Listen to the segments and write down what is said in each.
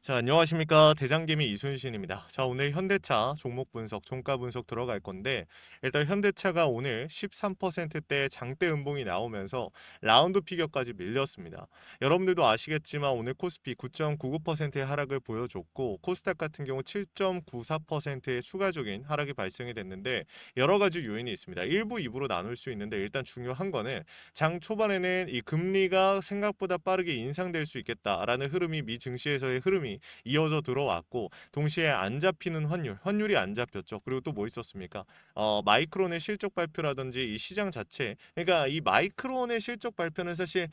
자, 안녕하십니까. 대장개미 이순신입니다. 자, 오늘 현대차 종목 분석, 종가 분석 들어갈 건데, 일단 현대차가 오늘 13%대 장대 음봉이 나오면서 라운드 피겨까지 밀렸습니다. 여러분들도 아시겠지만 오늘 코스피 9.99%의 하락을 보여줬고, 코스닥 같은 경우 7.94%의 추가적인 하락이 발생이 됐는데, 여러 가지 요인이 있습니다. 1부, 2부로 나눌 수 있는데, 일단 중요한 거는 장 초반에는 이 금리가 생각보다 빠르게 인상될 수 있겠다라는 흐름이 미 증시에서의 흐름이 이어져 들어왔고, 동시에 안 잡히는 환율이 안 잡혔죠. 그리고 또 뭐 있었습니까? 마이크론의 실적 발표라든지 이 시장 자체, 그러니까 이 마이크론의 실적 발표는 사실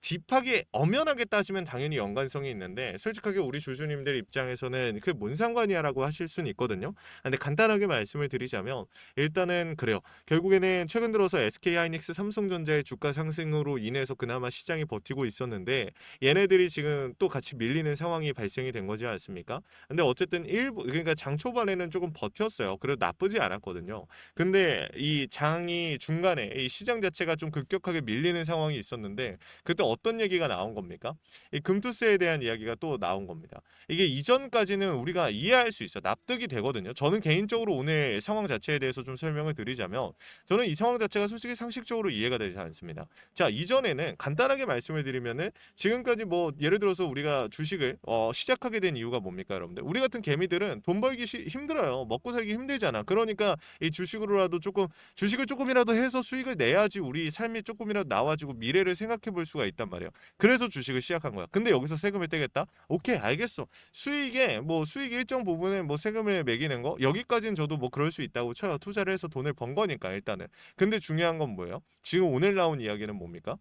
딥하게 엄연하게 따지면 당연히 연관성이 있는데, 솔직하게 우리 주주님들 입장에서는 그게 뭔 상관이야라고 하실 수는 있거든요. 근데 간단하게 말씀을 드리자면, 일단은 그래요. 결국에는 최근 들어서 SK하이닉스, 삼성전자의 주가 상승으로 인해서 그나마 시장이 버티고 있었는데, 얘네들이 지금 또 같이 밀리는 상황이 발생이 된 거지 않습니까? 근데 어쨌든 일부, 그러니까 장 초반에는 조금 버텼어요. 그래도 나쁘지 않았거든요. 근데 이 장이 중간에 이 시장 자체가 좀 급격하게 밀리는 상황이 있었는데, 그때 어떤 얘기가 나온 겁니까? 이 금투세에 대한 이야기가 또 나온 겁니다. 이게 이전까지는 우리가 이해할 수 있어, 납득이 되거든요. 저는 개인적으로 오늘 상황 자체에 대해서 좀 설명을 드리자면, 저는 이 상황 자체가 솔직히 상식적으로 이해가 되지 않습니다. 자, 이전에는 간단하게 말씀을 드리면은, 지금까지 뭐 예를 들어서 우리가 주식을 시작하게 된 이유가 뭡니까, 여러분들? 우리 같은 개미들은 돈 벌기 힘들어요. 먹고 살기 힘들잖아. 그러니까 이 주식으로라도 주식을 조금이라도 해서 수익을 내야지 우리 삶이 조금이라도 나아지고 미래를 생각해 볼 수가 있단 말이에요. 그래서 주식을 시작한 거야. 근데 여기서 세금을 떼겠다? 오케이, 알겠어. 수익 일정 부분에 뭐 세금을 매기는 거, 여기까지는 저도 뭐 그럴 수 있다고 쳐요. 투자를 해서 돈을 번 거니까 일단은. 근데 중요한 건 뭐예요? 지금 오늘 나온 이야기는 뭡니까?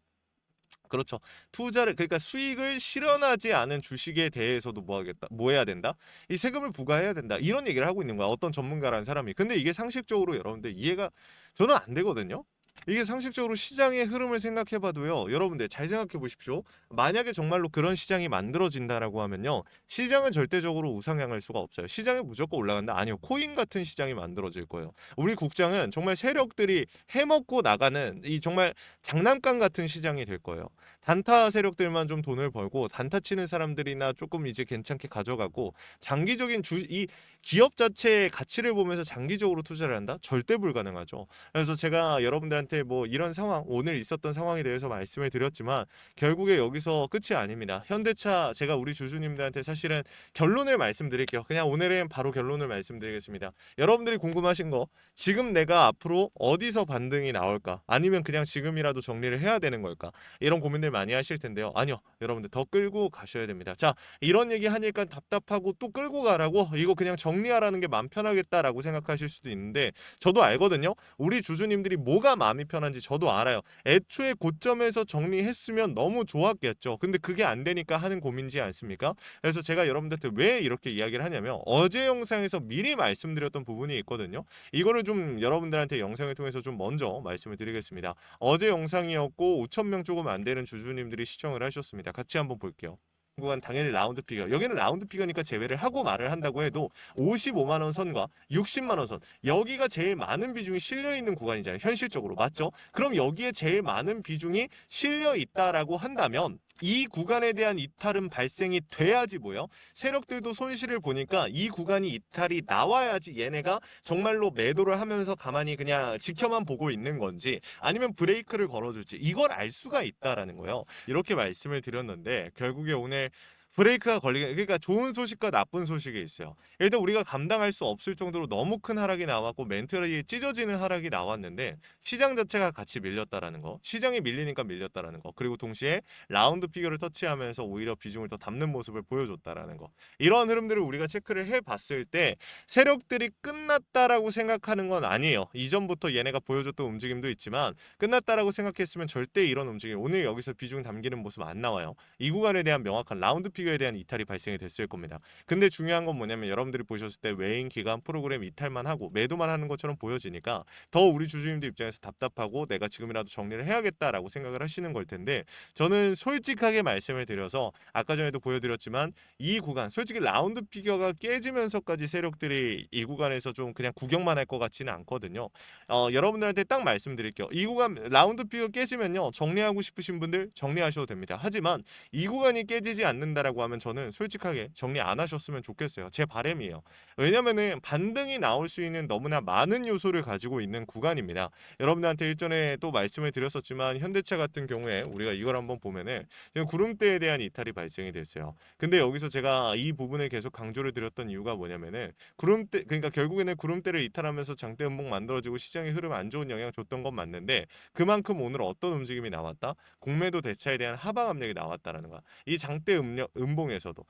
그렇죠. 투자를, 그러니까 수익을 실현하지 않은 주식에 대해서도 뭐 해야 된다? 이 세금을 부과해야 된다. 이런 얘기를 하고 있는 거야. 어떤 전문가라는 사람이. 근데 이게 상식적으로 여러분들 이해가 저는 안 되거든요. 이게 상식적으로 시장의 흐름을 생각해 봐도요. 여러분들 잘 생각해 보십시오. 만약에 정말로 그런 시장이 만들어진다라고 하면요. 시장은 절대적으로 우상향할 수가 없어요. 시장이 무조건 올라간다? 아니요. 코인 같은 시장이 만들어질 거예요. 우리 국장은 정말 세력들이 해먹고 나가는 이 정말 장난감 같은 시장이 될 거예요. 단타 세력들만 좀 돈을 벌고, 단타 치는 사람들이나 조금 이제 괜찮게 가져가고, 장기적인 이 기업 자체의 가치를 보면서 장기적으로 투자를 한다? 절대 불가능하죠. 그래서 제가 여러분들한테 뭐 이런 상황, 오늘 있었던 상황에 대해서 말씀을 드렸지만, 결국에 여기서 끝이 아닙니다. 현대차, 제가 우리 주주님들한테 사실은 결론을 말씀드릴게요. 그냥 오늘은 바로 결론을 말씀드리겠습니다. 여러분들이 궁금하신 거, 지금 내가 앞으로 어디서 반등이 나올까? 아니면 그냥 지금이라도 정리를 해야 되는 걸까? 이런 고민들 많이 하실 텐데요. 아니요. 여러분들 더 끌고 가셔야 됩니다. 자, 이런 얘기 하니까 답답하고 또 끌고 가라고? 이거 그냥 정리하라는 게 마음 편하겠다라고 생각하실 수도 있는데, 저도 알거든요. 우리 주주님들이 뭐가 마음이 편한지 저도 알아요. 애초에 고점에서 정리했으면 너무 좋았겠죠. 근데 그게 안 되니까 하는 고민이지 않습니까? 그래서 제가 여러분들한테 왜 이렇게 이야기를 하냐면, 어제 영상에서 미리 말씀드렸던 부분이 있거든요. 이거를 좀 여러분들한테 영상을 통해서 좀 먼저 말씀을 드리겠습니다. 어제 영상이었고 5천 명 조금 안 되는 주주님들이 시청을 하셨습니다. 같이 한번 볼게요. 구간 당연히 라운드 피겨. 여기는 라운드 피겨니까 제외를 하고 말을 한다고 해도 55만 원 선과 60만 원 선. 여기가 제일 많은 비중이 실려 있는 구간이잖아요. 현실적으로. 맞죠? 그럼 여기에 제일 많은 비중이 실려 있다라고 한다면, 이 구간에 대한 이탈은 발생이 돼야지 뭐요? 세력들도 손실을 보니까 이 구간이 이탈이 나와야지 얘네가 정말로 매도를 하면서 가만히 그냥 지켜만 보고 있는 건지, 아니면 브레이크를 걸어줄지, 이걸 알 수가 있다라는 거예요. 이렇게 말씀을 드렸는데, 결국에 오늘 브레이크가 걸리게, 그러니까 좋은 소식과 나쁜 소식이 있어요. 일단 우리가 감당할 수 없을 정도로 너무 큰 하락이 나왔고, 멘탈이 찢어지는 하락이 나왔는데, 시장 자체가 같이 밀렸다라는 거, 시장이 밀리니까 밀렸다라는 거, 그리고 동시에 라운드 피겨를 터치하면서 오히려 비중을 더 담는 모습을 보여줬다라는 거, 이런 흐름들을 우리가 체크를 해봤을 때, 세력들이 끝났다라고 생각하는 건 아니에요. 이전부터 얘네가 보여줬던 움직임도 있지만, 끝났다라고 생각했으면 절대 이런 움직임, 오늘 여기서 비중 담기는 모습 안 나와요. 이 구간에 대한 명확한 라운드 피겨에 대한 이탈이 발생이 됐을 겁니다. 근데 중요한 건 뭐냐면, 여러분들이 보셨을 때 외인 기간 프로그램 이탈만 하고 매도만 하는 것처럼 보여지니까 더 우리 주주님들 입장에서 답답하고, 내가 지금이라도 정리를 해야겠다라고 생각을 하시는 걸 텐데, 저는 솔직하게 말씀을 드려서 아까 전에도 보여드렸지만, 이 구간 솔직히 라운드 피겨가 깨지면서까지 세력들이 이 구간에서 좀 그냥 구경만 할 것 같지는 않거든요. 여러분들한테 딱 말씀드릴게요. 이 구간 라운드 피겨 깨지면요, 정리하고 싶으신 분들 정리하셔도 됩니다. 하지만 이 구간이 깨지지 않는다라고 정리하라고 하면 저는 솔직하게 정리 안 하셨으면 좋겠어요. 제 바람이에요. 왜냐면은 반등이 나올 수 있는 너무나 많은 요소를 가지고 있는 구간입니다. 여러분들한테 일전에 또 말씀을 드렸었지만 현대차 같은 경우에 우리가 이걸 한번 보면은 지금 구름대에 대한 이탈이 발생이 됐어요. 근데 여기서 제가 이 부분을 계속 강조를 드렸던 이유가 뭐냐면은 구름대, 그러니까 결국에는 구름대를 이탈하면서 장대 음봉 만들어지고 시장의 흐름 안 좋은 영향 줬던 건 맞는데 그만큼 오늘 어떤 움직임이 나왔다? 공매도 대차에 대한 하방 압력이 나왔다라는 거야. 이 장대 음봉에서도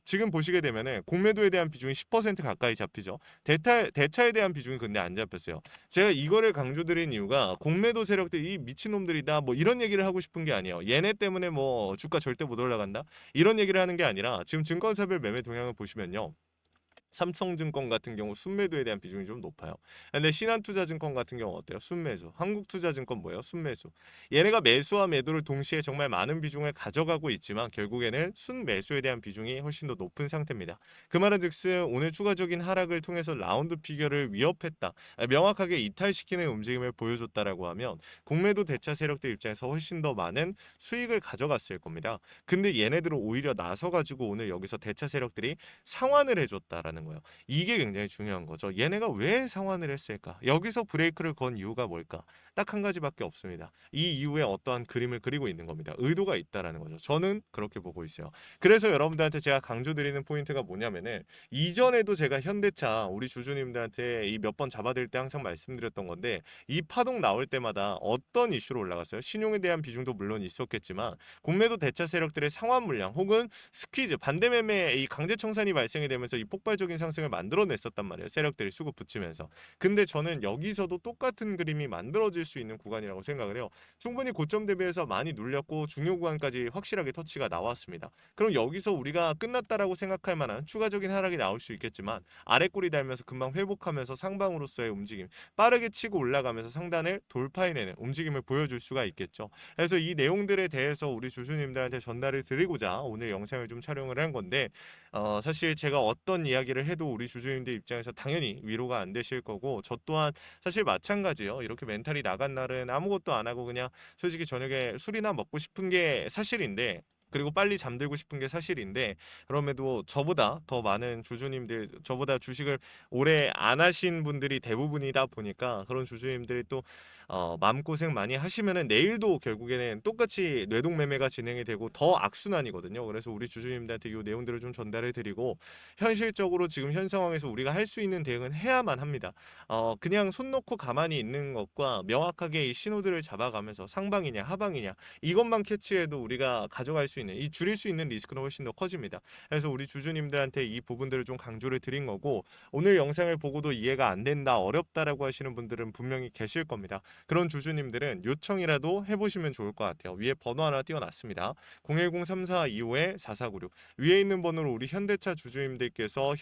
지금 보시게 되면은 공매도에 대한 비중이 10% 가까이 잡히죠. 대차에 대한 비중이 근데 안 잡혔어요. 제가 이거를 강조드린 이유가 공매도 세력들 이 미친놈들이다 뭐 이런 얘기를 하고 싶은 게 아니에요. 얘네 때문에 뭐 주가 절대 못 올라간다 이런 얘기를 하는 게 아니라 지금 증권사별 매매 동향을 보시면요. 삼성증권 같은 경우 순매도에 대한 비중이 좀 높아요. 근데 신한투자증권 같은 경우 어때요? 순매수. 한국투자증권 뭐예요? 순매수. 얘네가 매수와 매도를 동시에 정말 많은 비중을 가져가고 있지만 결국에는 순매수에 대한 비중이 훨씬 더 높은 상태입니다. 그 말은즉슨 오늘 추가적인 하락을 통해서 라운드 피겨를 위협했다. 명확하게 이탈시키는 움직임을 보여줬다라고 하면 공매도 대차 세력들 입장에서 훨씬 더 많은 수익을 가져갔을 겁니다. 근데 얘네들은 오히려 나서 가지고 오늘 여기서 대차 세력들이 상환을 해줬다라는 거예요. 이게 굉장히 중요한 거죠. 얘네가 왜 상환을 했을까? 여기서 브레이크를 건 이유가 뭘까? 딱 한 가지밖에 없습니다. 이 이후에 어떠한 그림을 그리고 있는 겁니다. 의도가 있다라는 거죠. 저는 그렇게 보고 있어요. 그래서 여러분들한테 제가 강조드리는 포인트가 뭐냐면은 이전에도 제가 현대차 우리 주주님들한테 이 몇 번 잡아들 때 항상 말씀드렸던 건데 이 파동 나올 때마다 어떤 이슈로 올라갔어요? 신용에 대한 비중도 물론 있었겠지만 공매도 대차 세력들의 상환 물량 혹은 스퀴즈 반대 매매 이 강제 청산이 발생이 되면서 이 폭발적인 상승을 만들어냈었단 말이에요. 세력들이 수급 붙이면서. 근데 저는 여기서도 똑같은 그림이 만들어질 수 있는 구간이라고 생각을 해요. 충분히 고점 대비해서 많이 눌렸고 중요 구간까지 확실하게 터치가 나왔습니다. 그럼 여기서 우리가 끝났다라고 생각할 만한 추가적인 하락이 나올 수 있겠지만 아래 꼬리 달면서 금방 회복하면서 상방으로서의 움직임 빠르게 치고 올라가면서 상단을 돌파해내는 움직임을 보여줄 수가 있겠죠. 그래서 이 내용들에 대해서 우리 주주님들한테 전달을 드리고자 오늘 영상을 좀 촬영을 한 건데 사실 제가 어떤 이야기를 해도 우리 주주님들 입장에서 당연히 위로가 안 되실 거고 저 또한 사실 마찬가지요. 이렇게 멘탈이 나간 날은 아무것도 안 하고 그냥 솔직히 저녁에 술이나 먹고 싶은 게 사실인데 그리고 빨리 잠들고 싶은 게 사실인데 그럼에도 저보다 더 많은 주주님들 저보다 주식을 오래 안 하신 분들이 대부분이다 보니까 그런 주주님들이 또 마음고생 많이 하시면은 내일도 결국에는 똑같이 뇌동매매가 진행이 되고 더 악순환이거든요. 그래서 우리 주주님들한테 이 내용들을 좀 전달해 드리고 현실적으로 지금 현 상황에서 우리가 할 수 있는 대응은 해야만 합니다. 그냥 손 놓고 가만히 있는 것과 명확하게 이 신호들을 잡아가면서 상방이냐 하방이냐 이것만 캐치해도 우리가 가져갈 수 있는 이 줄일 수 있는 리스크는 훨씬 더 커집니다. 그래서 우리 주주님들한테 이 부분들을 좀 강조를 드린 거고 오늘 영상을 보고도 이해가 안 된다 어렵다라고 하시는 분들은 분명히 계실 겁니다. 그런 주주님들은 요청이라도 해보시면 좋을 것 같아요. 위에 번호 하나 띄워놨습니다. 010-3425-4496 위에 있는 번호로 우리 현대차 주주님들께서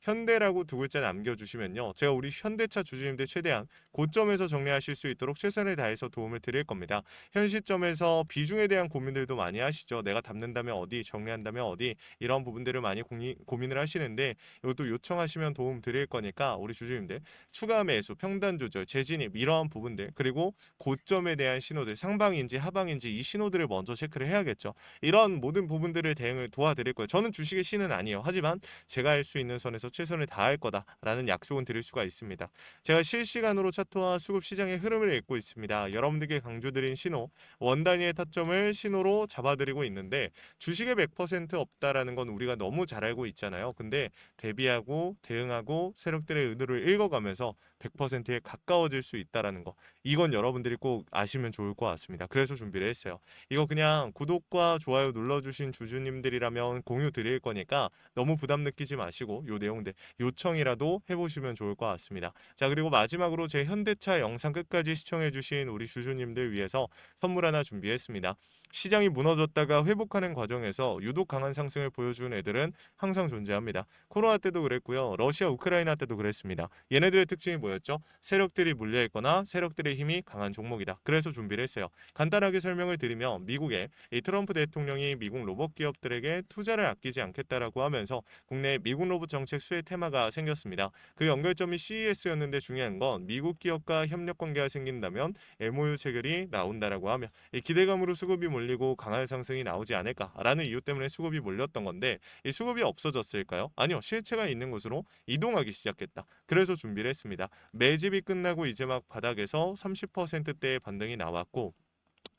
현대라고 두 글자 남겨주시면요. 제가 우리 현대차 주주님들 최대한 고점에서 정리하실 수 있도록 최선을 다해서 도움을 드릴 겁니다. 현 시점에서 비중에 대한 고민들도 많이 하시죠. 내가 담는다면 어디, 정리한다면 어디 이런 부분들을 많이 고민을 하시는데 이것도 요청하시면 도움 드릴 거니까 우리 주주님들 추가 매수, 평단 조절, 재진입 이러한 부분들 그리고 고점에 대한 신호들 상방인지 하방인지 이 신호들을 먼저 체크를 해야겠죠. 이런 모든 부분들을 대응을 도와드릴 거예요. 저는 주식의 신은 아니에요. 하지만 제가 할 수 있는 선에서 최선을 다할 거다라는 약속은 드릴 수가 있습니다. 제가 실시간으로 차트와 수급 시장의 흐름을 읽고 있습니다. 여러분들께 강조드린 신호 원 단위의 타점을 신호로 잡아드리고 있는데 주식에 100% 없다라는 건 우리가 너무 잘 알고 있잖아요. 근데 대비하고 대응하고 세력들의 의도를 읽어가면서 100%에 가까워질 수 있다라는 거 이건 여러분들이 꼭 아시면 좋을 것 같습니다. 그래서 준비를 했어요. 이거 그냥 구독과 좋아요 눌러주신 주주님들이라면 공유 드릴 거니까 너무 부담 느끼지 마시고 요 내용들 요청이라도 해보시면 좋을 것 같습니다. 자 그리고 마지막으로 제 현대차 영상 끝까지 시청해주신 우리 주주님들 위해서 선물 하나 준비했습니다. 시장이 무너졌다가 회복하는 과정에서 유독 강한 상승을 보여준 애들은 항상 존재합니다. 코로나 때도 그랬고요. 러시아 우크라이나 때도 그랬습니다. 얘네들의 특징이 뭐예요? 보였죠. 세력들이 물려있거나 세력들의 힘이 강한 종목이다. 그래서 준비를 했어요. 간단하게 설명을 드리면 미국의 이 트럼프 대통령이 미국 로봇 기업들에게 투자를 아끼지 않겠다라고 하면서 국내 미국 로봇 정책 수혜 테마가 생겼습니다. 그 연결점이 CES였는데 중요한 건 미국 기업과 협력 관계가 생긴다면 MOU 체결이 나온다라고 하면 이 기대감으로 수급이 몰리고 강한 상승이 나오지 않을까라는 이유 때문에 수급이 몰렸던 건데 이 수급이 없어졌을까요? 아니요. 실체가 있는 곳으로 이동하기 시작했다. 그래서 준비를 했습니다. 매집이 끝나고 이제 막 바닥에서 30%대의 반등이 나왔고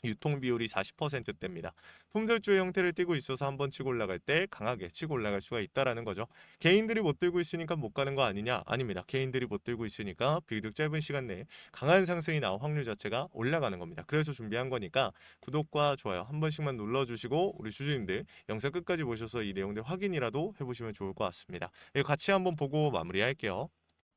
유통 비율이 40%대입니다. 품절주의 형태를 띠고 있어서 한번 치고 올라갈 때 강하게 치고 올라갈 수가 있다라는 거죠. 개인들이 못 들고 있으니까 못 가는 거 아니냐? 아닙니다. 개인들이 못 들고 있으니까 비교적 짧은 시간 내에 강한 상승이 나올 확률 자체가 올라가는 겁니다. 그래서 준비한 거니까 구독과 좋아요 한 번씩만 눌러주시고 우리 주주님들 영상 끝까지 보셔서 이 내용들 확인이라도 해보시면 좋을 것 같습니다. 이거 같이 한번 보고 마무리할게요.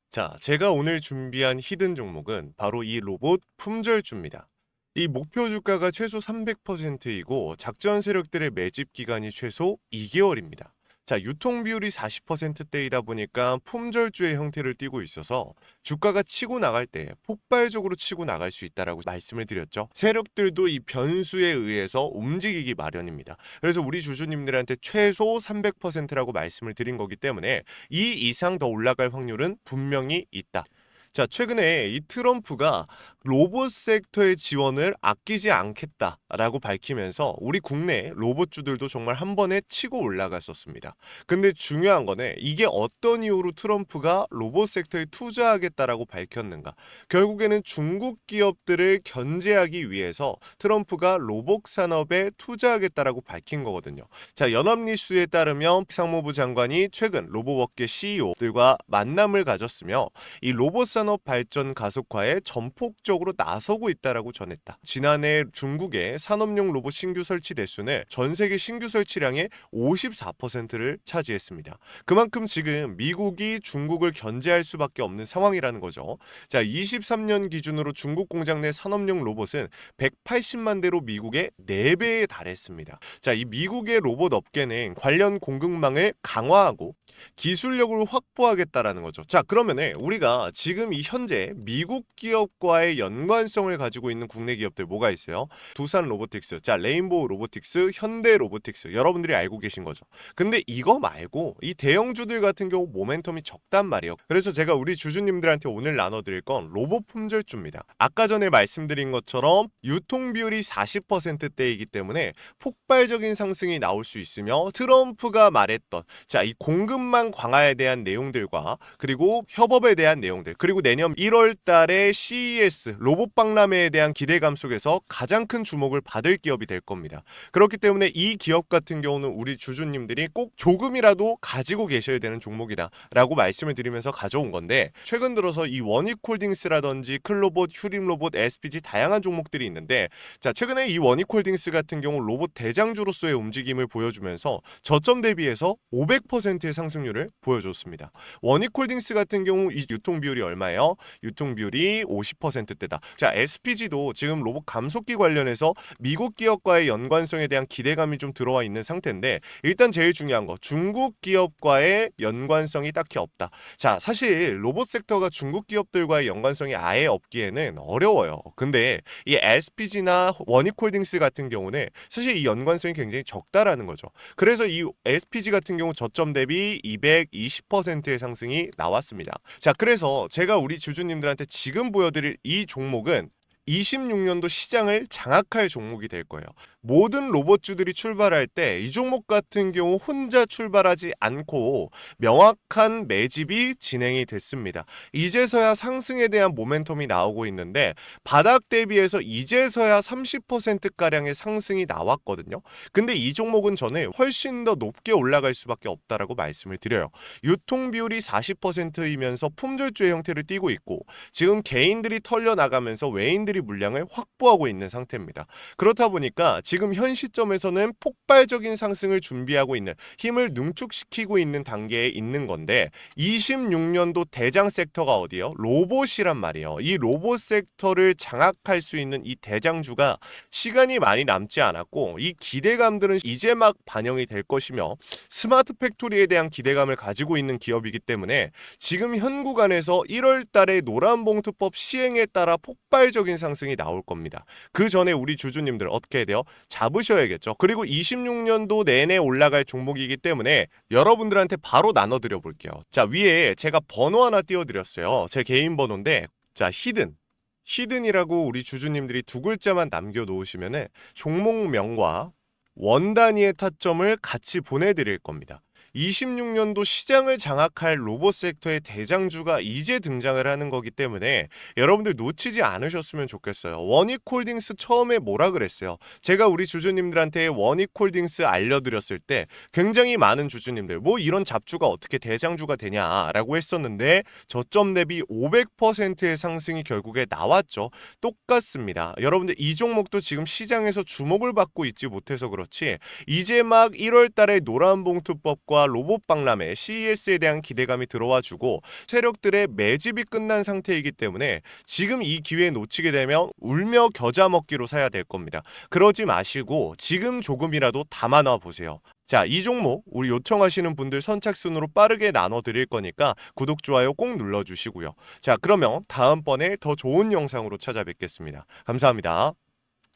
자, 제가 오늘 준비한 히든 종목은 바로 이 로봇 품절주입니다. 이 목표 주가가 최소 300%이고 작전 세력들의 매집 기간이 최소 2개월입니다. 자, 유통 비율이 40%대이다 보니까 품절주의 형태를 띠고 있어서 주가가 치고 나갈 때 폭발적으로 치고 나갈 수 있다라고 말씀을 드렸죠. 세력들도 이 변수에 의해서 움직이기 마련입니다. 그래서 우리 주주님들한테 최소 300%라고 말씀을 드린 거기 때문에 이 이상 더 올라갈 확률은 분명히 있다. 자, 최근에 이 트럼프가 로봇 섹터의 지원을 아끼지 않겠다라고 밝히면서 우리 국내 로봇주들도 정말 한 번에 치고 올라갔었습니다. 근데 중요한 거는 이게 어떤 이유로 트럼프가 로봇 섹터에 투자하겠다라고 밝혔는가? 결국에는 중국 기업들을 견제하기 위해서 트럼프가 로봇 산업에 투자하겠다라고 밝힌 거거든요. 자, 연합뉴스에 따르면 상무부 장관이 최근 로봇업계 CEO들과 만남을 가졌으며 이 로봇 산업 발전 가속화에 전폭적으로 나서고 있다라고 전했다. 지난해 중국의 산업용 로봇 신규 설치 대수는 전 세계 신규 설치량의 54%를 차지했습니다. 그만큼 지금 미국이 중국을 견제할 수밖에 없는 상황이라는 거죠. 자, 23년 기준으로 중국 공장 내 산업용 로봇은 180만 대로 미국의 4배에 달했습니다. 자, 이 미국의 로봇 업계는 관련 공급망을 강화하고 기술력을 확보하겠다라는 거죠. 자, 그러면은 우리가 지금 이 현재 미국 기업과의 연관성을 가지고 있는 국내 기업들 뭐가 있어요? 두산 로보틱스, 자, 레인보우 로보틱스, 현대 로보틱스, 여러분들이 알고 계신 거죠. 근데 이거 말고 이 대형주들 같은 경우 모멘텀이 적단 말이에요. 그래서 제가 우리 주주님들한테 오늘 나눠드릴 건 로봇 품절주입니다. 아까 전에 말씀드린 것처럼 유통 비율이 40%대이기 때문에 폭발적인 상승이 나올 수 있으며 트럼프가 말했던 자, 이 공급망 강화에 대한 내용들과 그리고 협업에 대한 내용들 그리고 내년 1월 달에 CES 로봇 박람회에 대한 기대감 속에서 가장 큰 주목을 받을 기업이 될 겁니다. 그렇기 때문에 이 기업 같은 경우는 우리 주주님들이 꼭 조금이라도 가지고 계셔야 되는 종목이다 라고 말씀을 드리면서 가져온 건데 최근 들어서 이 원익홀딩스라든지 클로봇, 휴림로봇, SPG 다양한 종목들이 있는데 자, 최근에 이 원익홀딩스 같은 경우 로봇 대장주로서의 움직임을 보여주면서 저점 대비해서 500%의 상승률을 보여줬습니다. 원익홀딩스 같은 경우 이 유통 비율이 얼마예요? 유통 비율이 50%대다. 자, SPG도 지금 로봇 감속기 관련해서 미국 기업과의 연관성에 대한 기대감이 좀 들어와 있는 상태인데 일단 제일 중요한 거 중국 기업과의 연관성이 딱히 없다. 자, 사실 로봇 섹터가 중국 기업들과의 연관성이 아예 없기에는 어려워요. 근데 이 SPG나 원익홀딩스 같은 경우는 사실 이 연관성이 굉장히 적다라는 거죠. 그래서 이 SPG 같은 경우 저점 대비 220%의 상승이 나왔습니다. 자, 그래서 제가 우리 주주님들한테 지금 보여드릴 이 종목은 26년도 시장을 장악할 종목이 될 거예요. 모든 로봇주들이 출발할 때 이 종목 같은 경우 혼자 출발하지 않고 명확한 매집이 진행이 됐습니다. 이제서야 상승에 대한 모멘텀이 나오고 있는데 바닥 대비해서 이제서야 30%가량의 상승이 나왔거든요. 근데 이 종목은 저는 훨씬 더 높게 올라갈 수밖에 없다라고 말씀을 드려요. 유통 비율이 40%이면서 품절주의 형태를 띠고 있고 지금 개인들이 털려나가면서 외인들이 물량을 확보하고 있는 상태입니다. 그렇다 보니까 지금 지금 현 시점에서는 폭발적인 상승을 준비하고 있는, 힘을 능축시키고 있는 단계에 있는 건데 26년도 대장 섹터가 어디요? 로봇이란 말이에요. 이 로봇 섹터를 장악할 수 있는 이 대장주가 시간이 많이 남지 않았고 이 기대감들은 이제 막 반영이 될 것이며 스마트 팩토리에 대한 기대감을 가지고 있는 기업이기 때문에 지금 현 구간에서 1월 달에 노란봉투법 시행에 따라 폭발적인 상승이 나올 겁니다. 그 전에 우리 주주님들 어떻게 해야 돼요? 잡으셔야겠죠. 그리고 26년도 내내 올라갈 종목이기 때문에 여러분들한테 바로 나눠드려 볼게요. 자, 위에 제가 번호 하나 띄워드렸어요. 제 개인 번호인데, 자, 히든이라고 우리 주주님들이 두 글자만 남겨놓으시면은 종목명과 원 단위의 타점을 같이 보내드릴 겁니다. 26년도 시장을 장악할 로봇 섹터의 대장주가 이제 등장을 하는 거기 때문에 여러분들 놓치지 않으셨으면 좋겠어요. 원익홀딩스 처음에 뭐라 그랬어요? 제가 우리 주주님들한테 원익홀딩스 알려드렸을 때 굉장히 많은 주주님들 뭐 이런 잡주가 어떻게 대장주가 되냐라고 했었는데 저점 대비 500%의 상승이 결국에 나왔죠. 똑같습니다. 여러분들 이 종목도 지금 시장에서 주목을 받고 있지 못해서 그렇지 이제 막 1월 달에 노란봉투법과 로봇 박람회 CES에 대한 기대감이 들어와주고 세력들의 매집이 끝난 상태이기 때문에 지금 이 기회 놓치게 되면 울며 겨자 먹기로 사야 될 겁니다. 그러지 마시고 지금 조금이라도 담아놔 보세요. 자, 이 종목 우리 요청하시는 분들 선착순으로 빠르게 나눠 드릴 거니까 구독, 좋아요 꼭 눌러주시고요. 자, 그러면 다음번에 더 좋은 영상으로 찾아뵙겠습니다. 감사합니다.